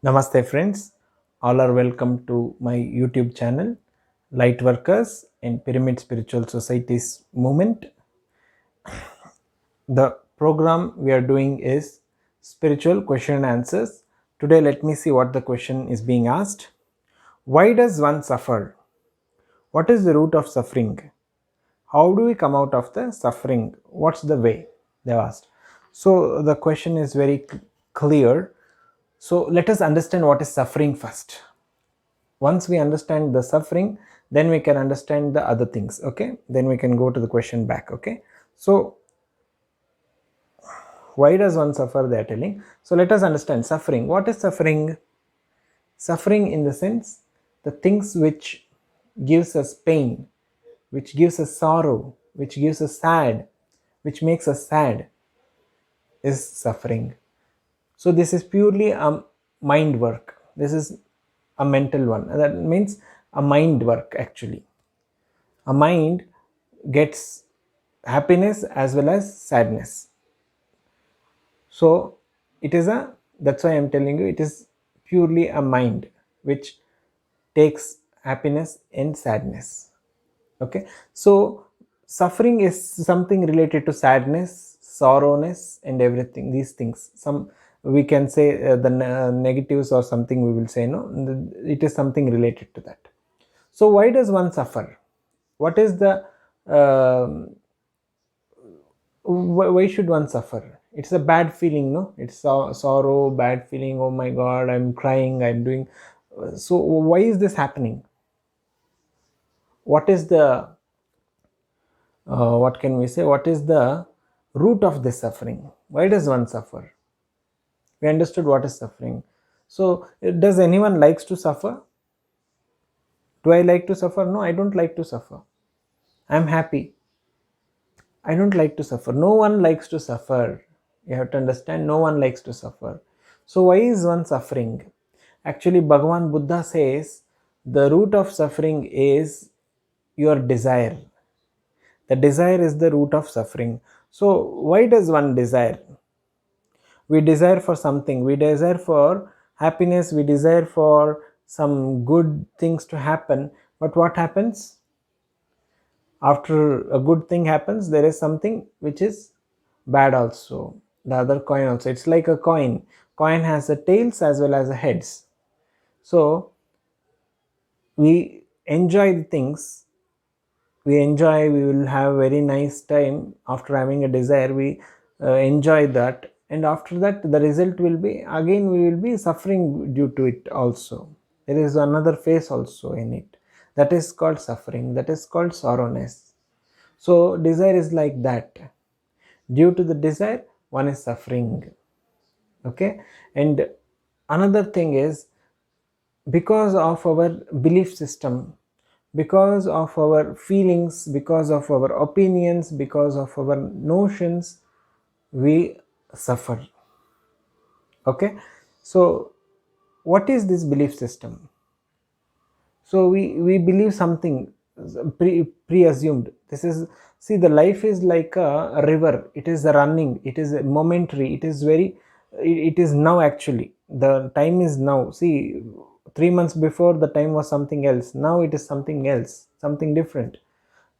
Namaste friends, all are welcome to my YouTube channel Light Workers and Pyramid Spiritual Societies Movement. The program we are doing is Spiritual Question and Answers. Today let me see what the question is being asked. Why does one suffer? What is the root of suffering? How do we come out of the suffering? What's the way? They asked. So the question is very clear. So let us understand what is suffering first. Once we understand the suffering, then we can understand the other things. Okay, then we can go to the question back. Okay, so why does one suffer, they are telling. So let us understand suffering. What is suffering? Suffering in the sense, the things which gives us pain, which gives us sorrow, which gives us sad, which makes us sad, is suffering. So this is purely a mind work. This is a mental one. That means a mind work actually. A mind gets happiness as well as sadness. So it is a, that's why I'm telling you, it is purely a mind which takes happiness and sadness. Okay, so suffering is something related to sadness, sorrowness, and everything, these things. Some, we can say the negatives or something, we will say no, it is something related to that. So why does one suffer? What is the why should one suffer? It's a bad feeling, no? It's sorrow, bad feeling. Oh my god, I'm crying, I'm doing. So why is this happening? What is the what can we say, what is the root of this suffering? Why does one suffer? We understood what is suffering. So does anyone likes to suffer? Do I like to suffer? No, I don't like to suffer. I'm happy. I don't like to suffer. No one likes to suffer. You have to understand, no one likes to suffer. So why is one suffering? Actually, Bhagavan Buddha says the root of suffering is your desire. The desire is the root of suffering. So why does one desire? We desire for something. We desire for happiness. We desire for some good things to happen. But what happens? After a good thing happens, there is something which is bad also. The other coin also, it's like a coin has a tails as well as a heads. So we enjoy the things, we will have very nice time. After having a desire, we enjoy that, and after that the result will be, again we will be suffering due to it also. There is another phase also in it, that is called suffering, that is called sorrowness. So desire is like that. Due to the desire, one is suffering. Okay, and another thing is, because of our belief system, because of our feelings, because of our opinions, because of our notions, we suffer. Okay, so what is this belief system? So we believe something pre-assumed. This is, see, the life is like a river. It is running, it is momentary, it is very, it is now. Actually the time is now. See, 3 months before the time was something else, now it is something else, something different.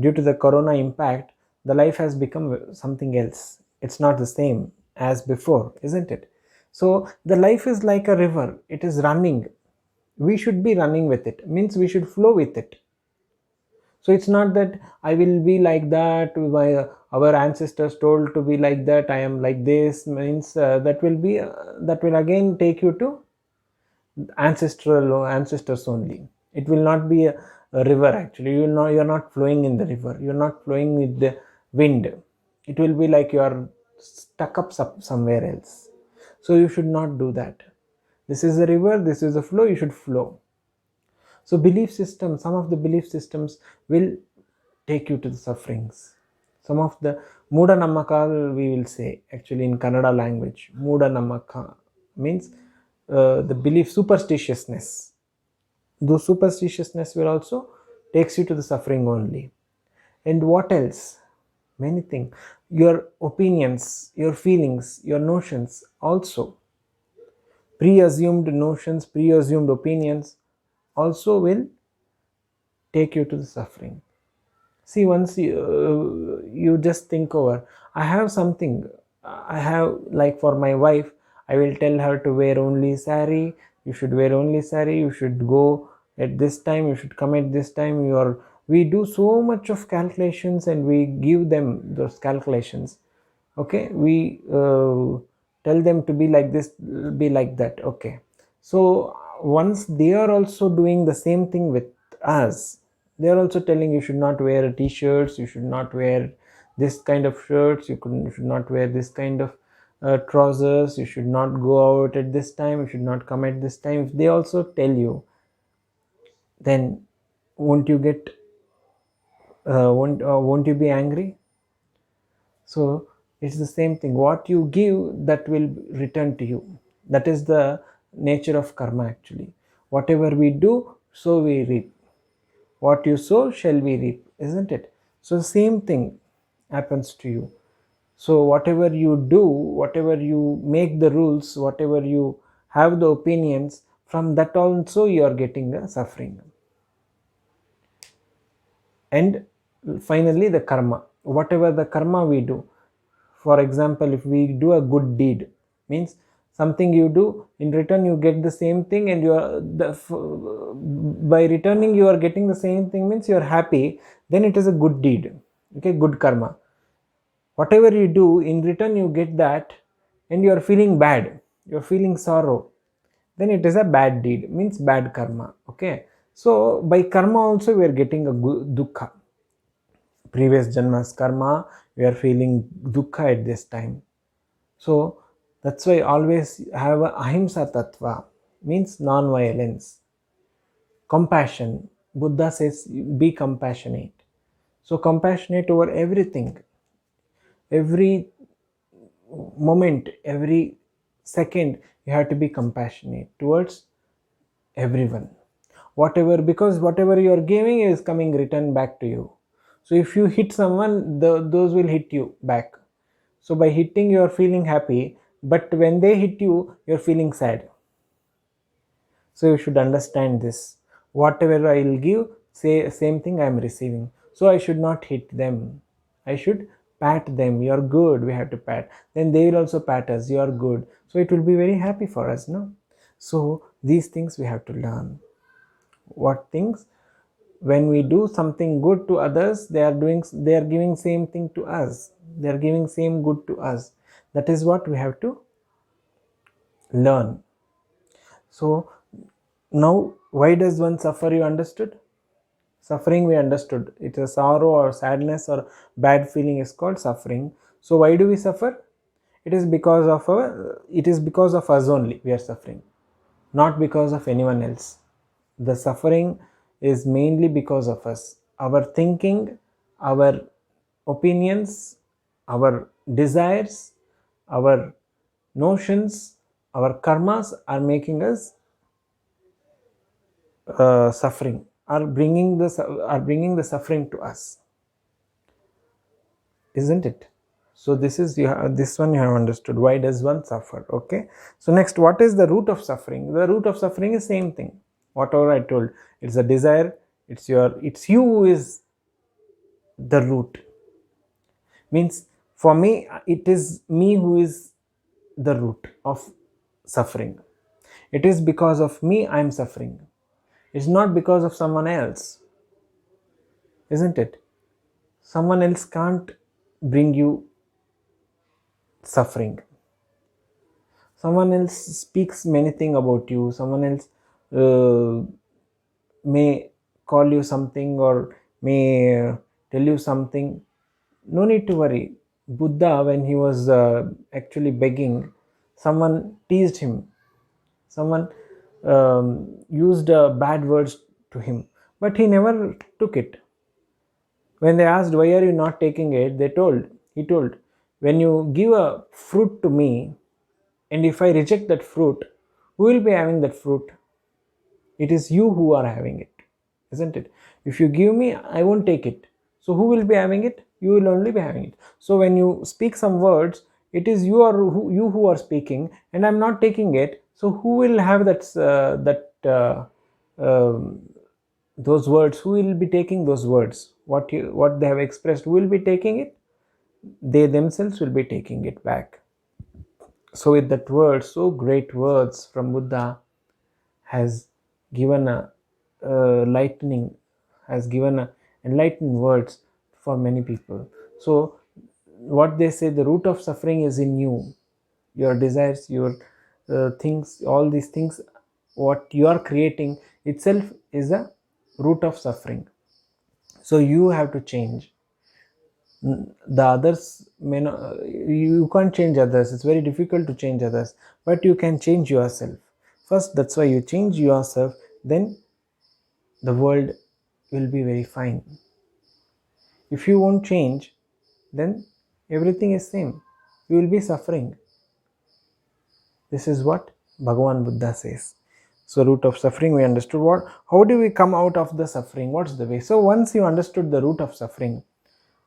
Due to the corona impact, the life has become something else. It's not the same as before, isn't it? So the life is like a river, it is running. We should be running with it, means we should flow with it. So it's not that I will be like that, my our ancestors told to be like that, I am like this, means that will be that will again take you to ancestors only. It will not be a river. Actually, you're not flowing in the river, you're not flowing with the wind. It will be like you are stuck up somewhere else. So you should not do that. This is a river, this is a flow, you should flow. So belief system, some of the belief systems will take you to the sufferings. Some of the Muda Nammaka, we will say, actually in Kannada language, Muda Nammaka means the belief, superstitiousness. Those superstitiousness will also takes you to the suffering only. And what else? Many things. Your opinions, your feelings, your notions also. Pre-assumed notions, pre-assumed opinions also will take you to the suffering. See, once you just think over, I have something, I have, like for my wife, I will tell her to wear only sari, you should wear only sari, you should go at this time, you should come at this time. We do so much of calculations and we give them those calculations. Okay, we tell them to be like this, be like that. Okay, so once they are also doing the same thing with us, they are also telling you should not wear t-shirts, you should not wear this kind of shirts, you should not wear this kind of trousers, you should not go out at this time, you should not come at this time. If they also tell you, then won't you get won't you be angry? So it's the same thing. What you give, that will return to you. That is the nature of karma actually. Whatever we do, so we reap. What you sow shall we reap, isn't it? So the same thing happens to you. So whatever you do, whatever you make the rules, whatever you have the opinions, from that also you are getting the suffering. And finally the karma, whatever the karma we do. For example, if we do a good deed, means something you do, in return you get the same thing, and by returning you are getting the same thing, means you are happy, then it is a good deed. Okay, good karma. Whatever you do, in return you get that, and you are feeling bad, you are feeling sorrow, then it is a bad deed, means bad karma. Okay, so by karma also we are getting a dukkha. Previous janmas karma, we are feeling dukkha at this time. So that's why always have a ahimsa tattva, means non-violence, compassion. Buddha says be compassionate. So compassionate over everything, every moment, every second, you have to be compassionate towards everyone. Whatever, because whatever you are giving is coming return back to you. So if you hit someone, those will hit you back. So by hitting you are feeling happy, but when they hit you, you're feeling sad. So you should understand this. Whatever I will give, say same thing I am receiving. So I should not hit them. I should pat them. You're good. We have to pat. Then they will also pat us. You are good. So it will be very happy for us, no? So these things we have to learn. What things? When we do something good to others, they are giving same thing to us. They are giving same good to us. That is what we have to learn. So now, why does one suffer? You understood? Suffering we understood. It's a sorrow or sadness or bad feeling is called suffering. So why do we suffer? It is because of us only we are suffering, not because of anyone else. The suffering is mainly because of us. Our thinking, our opinions, our desires, our notions, our karmas are making us suffering, are bringing the suffering to us, isn't it? So this is this one you have understood. Why does one suffer? Okay, so next, what is the root of suffering? The root of suffering is same thing, whatever I told. It's a desire. It's you who is the root. Means for me, it is me who is the root of suffering. It is because of me I am suffering. It's not because of someone else, isn't it? Someone else can't bring you suffering. Someone else speaks many things about you. Someone else uh, may call you something or may tell you something. No need to worry. Buddha, when he was actually begging, someone teased him. Someone used bad words to him, but he never took it. When they asked, why are you not taking it, he told, when you give a fruit to me, and if I reject that fruit, who will be having that fruit? It is you who are having it, isn't it? If you give me, I won't take it. So who will be having it? You will only be having it. So when you speak some words, it is you who are speaking, and I'm not taking it. So who will have um, those words? Who will be taking those words? What they have expressed, who will be taking it? They themselves will be taking it back. So with that word, so great words from Buddha has given a lightning, has given a enlightened words for many people. So what they say, the root of suffering is in you, your desires, your things, all these things, what you are creating itself is a root of suffering. So you have to change. The others may not, you can't change others, it's very difficult to change others, but you can change yourself first. That's why you change yourself, then the world will be very fine. If you won't change, then everything is same, you will be suffering. This is what Bhagavan Buddha says. So root of suffering we understood. What, how do we come out of the suffering? What's the way? So once you understood the root of suffering,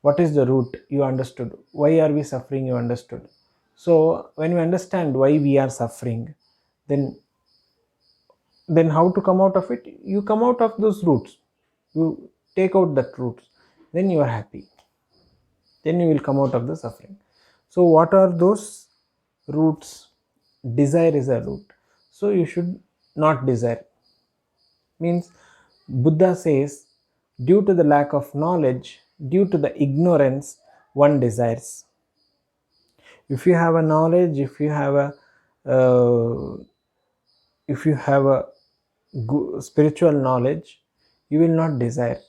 what is the root, you understood. Why are we suffering, you understood. So when we understand why we are suffering, then how to come out of it? You come out of those roots, you take out that roots, then you are happy, then you will come out of the suffering. So what are those roots? Desire is a root, so you should not desire. Means Buddha says, due to the lack of knowledge, due to the ignorance, one desires. If you have a knowledge, uh, if you have a spiritual knowledge, you will not desire.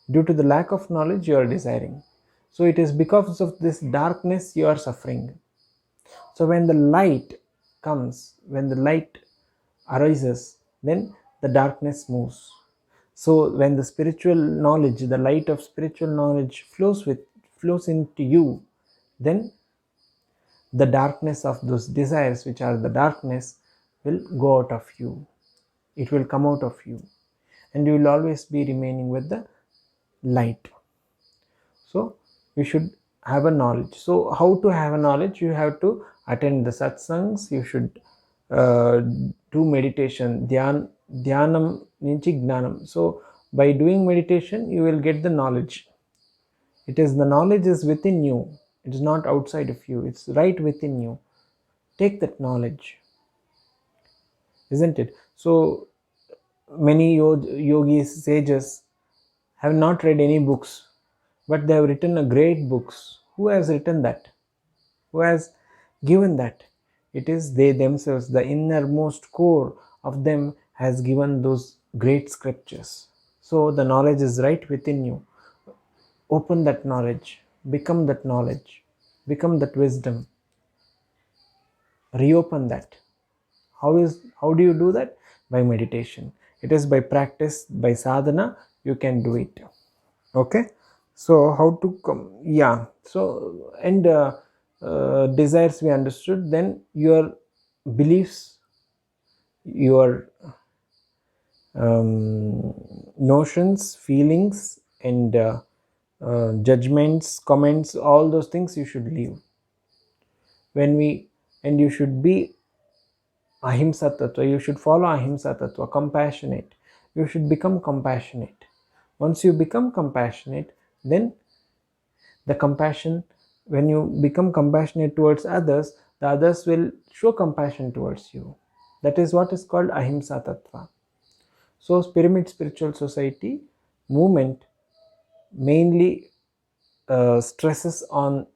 Due to the lack of knowledge, you are desiring. So it is because of this darkness you are suffering. So when the light comes, when the light arises, then the darkness moves. So when the spiritual knowledge, the light of spiritual knowledge flows into you, then the darkness of those desires, which are the darkness, will go out of you. It will come out of you, and you will always be remaining with the light. So you should have a knowledge. So how to have a knowledge? You have to attend the satsangs, you should uh, do meditation, dhyanam ninchi gnanam. So by doing meditation you will get the knowledge. It is, the knowledge is within you, it is not outside of you, it's right within you. Take that knowledge, isn't it? So many yogis, sages have not read any books, but they have written a great books. Who has written that? Who has given that? It is they themselves. The innermost core of them has given those great scriptures. So the knowledge is right within you. Open that knowledge, become that knowledge, become that wisdom, reopen that. How do you do that? By meditation. It is by practice, by sadhana, you can do it. Okay, so how to come, yeah. So and desires we understood. Then your beliefs, your notions, feelings, and judgments, comments, all those things you should leave. When we, and you should be ahimsa tattva, you should follow ahimsa tattva, compassionate. You should become compassionate. Once you become compassionate, then the compassion, when you become compassionate towards others, the others will show compassion towards you. That is what is called ahimsa tattva. So pyramid spiritual society movement mainly stresses on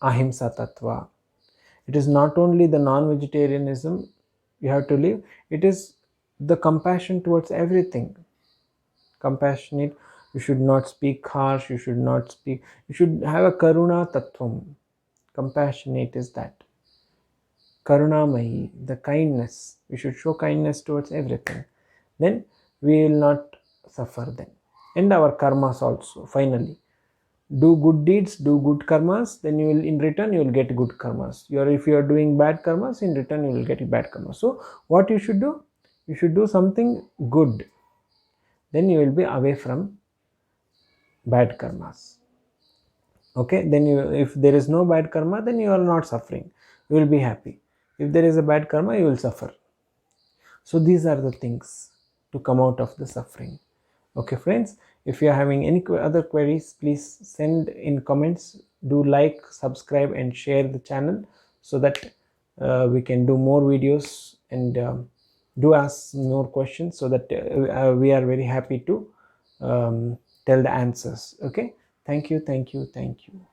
ahimsa tattva. It is not only the non-vegetarianism you have to live, it is the compassion towards everything. Compassionate, you should not speak harsh, you should not speak, you should have a karuna tattvam. Compassionate is that. Karunamayi, the kindness. We should show kindness towards everything. Then we will not suffer then. And our karmas also, finally. Do good deeds, do good karmas, then you will, in return, you will get good karmas. If you are doing bad karmas, in return, you will get bad karmas. So, what you should do? You should do something good. Then you will be away from bad karmas. Okay, then if there is no bad karma, then you are not suffering, you will be happy. If there is a bad karma, you will suffer. So these are the things to come out of the suffering. Okay friends, if you are having any other queries, please send in comments. Do like, subscribe and share the channel, so that we can do more videos, and do ask more questions, so that we are very happy to tell the answers. Okay, thank you, thank you, thank you.